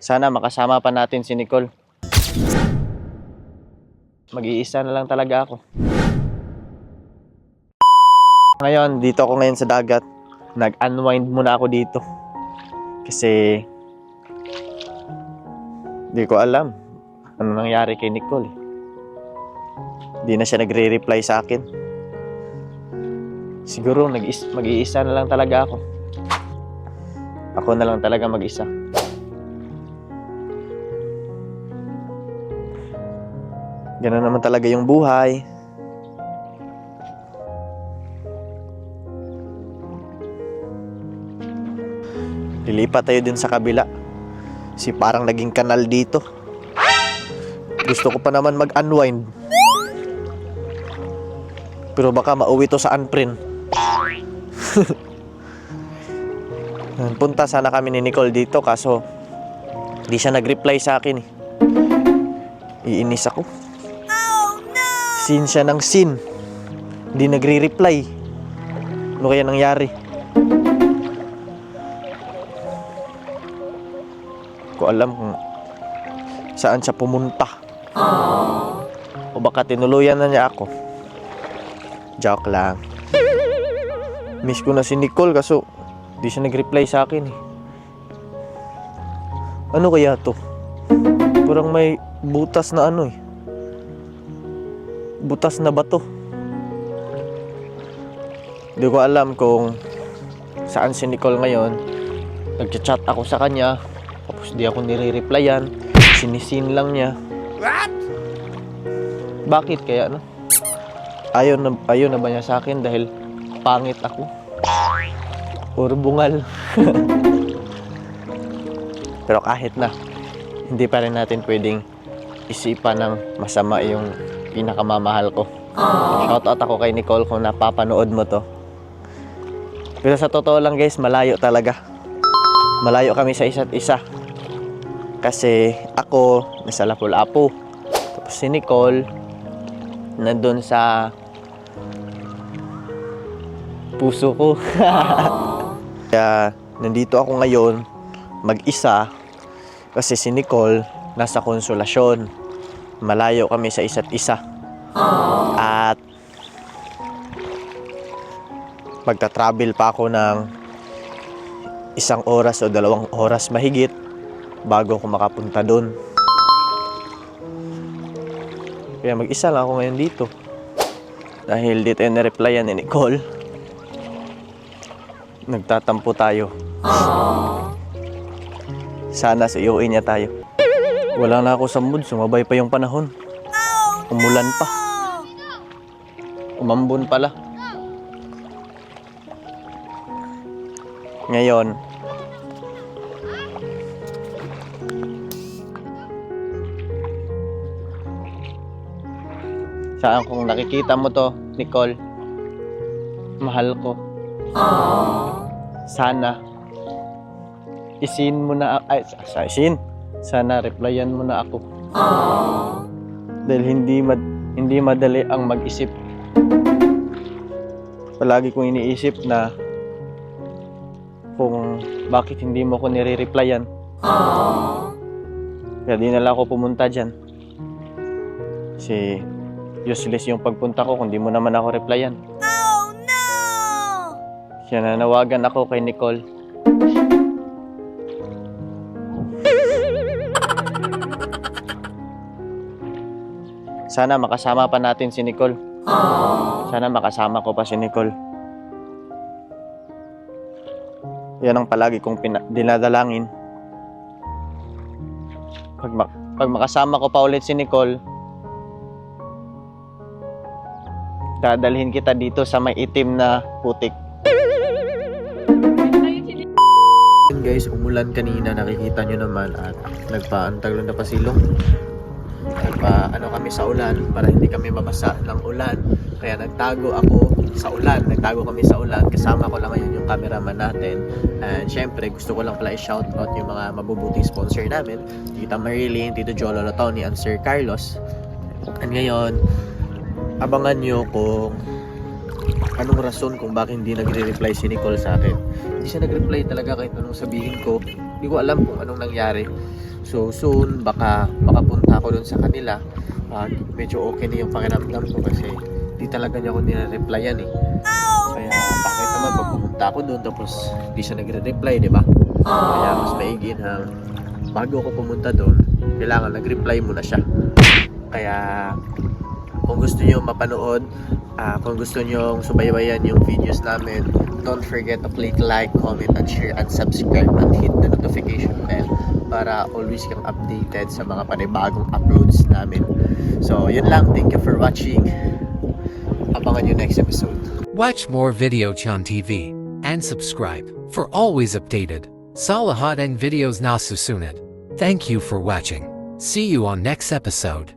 Sana makasama pa natin si Nicole. Mag-iisa na lang talaga ako. Ngayon, dito ako ngayon sa dagat. Nag-unwind muna ako dito. Kasi di ko alam ano nangyari kay Nicole. Di na siya nagre-reply sa akin. Siguro mag-iisa na lang talaga ako. Ako na lang talaga mag-isa. Ganun naman talaga yung buhay. Lilipat tayo din sa kabila. Si parang naging kanal dito. Gusto ko pa naman mag-unwind. Pero baka mauwi to sa unprint. Punta sana kami ni Nicole dito kaso di siya nag-reply sa akin eh. Iinis ako. Sin siya ng sin. Hindi nagre-reply. Ano kaya nangyari? Ko alam kung saan siya pumunta. O baka tinuluyan na niya ako. Joke lang. Miss ko na si Nicole kaso di siya nag-reply sa akin eh. Ano kaya to? Parang may butas na ano eh. Butas na bato. Hindi ko alam kung saan si Nicole ngayon. Nag-chat ako sa kanya tapos di ako nire-replyan. Sinisin lang niya. What? Bakit kaya no? Ayaw na ba niya sa akin dahil pangit ako? Or bungal? Pero kahit na, hindi pa rin natin pwedeng isipan ng masama yung pinakamamahal ko. Shoutout ako kay Nicole kung napapanood mo to. Pero sa totoo lang guys, malayo talaga. Malayo kami sa isa't isa. Kasi ako, nasa Lapu-Lapu. Tapos si Nicole, nandun sa puso ko. Kaya nandito ako ngayon mag-isa kasi si Nicole nasa Konsolasyon. Malayo kami sa isa't isa. At magta-travel pa ako ng 1 oras o 2 oras mahigit bago ako makapunta doon. Kaya mag-isa lang ako ngayon dito. Dahil dito yung na-replyan ni Nicole. Nagtatampo tayo. Sana sa iuwi niya tayo. Wala na ako sa mood, sumabay pa yung panahon. Umulan pa. Umambon pala. Ngayon, saan kung nakikita mo to, Nicole, mahal ko. Sana isin mo na sana replyan mo na ako. Dahil hindi madali ang mag-isip. Palagi kong iniisip na kung bakit hindi mo ko nire-replyan. Kaya di na lang ako pumunta dyan. Kasi useless yung pagpunta ko kung di mo naman ako replyan. Kaya nanawagan ako kay Nicole. Sana makasama pa natin si Nicole. Sana makasama ko pa si Nicole. Yan ang palagi kong dinadalangin. Pag makasama ko pa ulit si Nicole, dadalhin kita dito sa may itim na putik. Guys, umulan kanina, nakikita nyo naman, at nagpaantaglo na pasilong. Ano kami sa ulan para hindi kami mabasa ng ulan. Kaya nagtago kami sa ulan. Kasama ko lang ngayon yung cameraman natin. And syempre, gusto ko lang pala i-shoutout yung mga mabubuting sponsor namin. Tita Marilyn, Tito Jolo Tony, and Sir Carlos. And ngayon, abangan nyo kung anong rason kung bakit hindi nagre-reply si Nicole sa akin. Hindi siya nag-reply talaga kahit anong sabihin ko. Hindi ko alam kung anong nangyari. So soon, baka punta ako doon sa kanila. Medyo okay na yung pakiramdam ko kasi di talaga niya ako nire-replyan eh. Kaya bakit naman pag pumunta ako doon tapos di siya nagre-reply, di ba? Kaya mas maigi na bago ako pumunta doon, kailangan nag-reply muna siya. Kaya kung gusto niyo mapanood, kung gusto niyo subaybayan yung videos namin, don't forget to click like, comment, and share, and subscribe, and hit the notification bell para always kang updated sa mga panibagong uploads namin. So, yun lang. Thank you for watching. Abangan yung next episode. Watch more Video Chan TV and subscribe for always updated Salahat and videos na susunod. Thank you for watching. See you on next episode.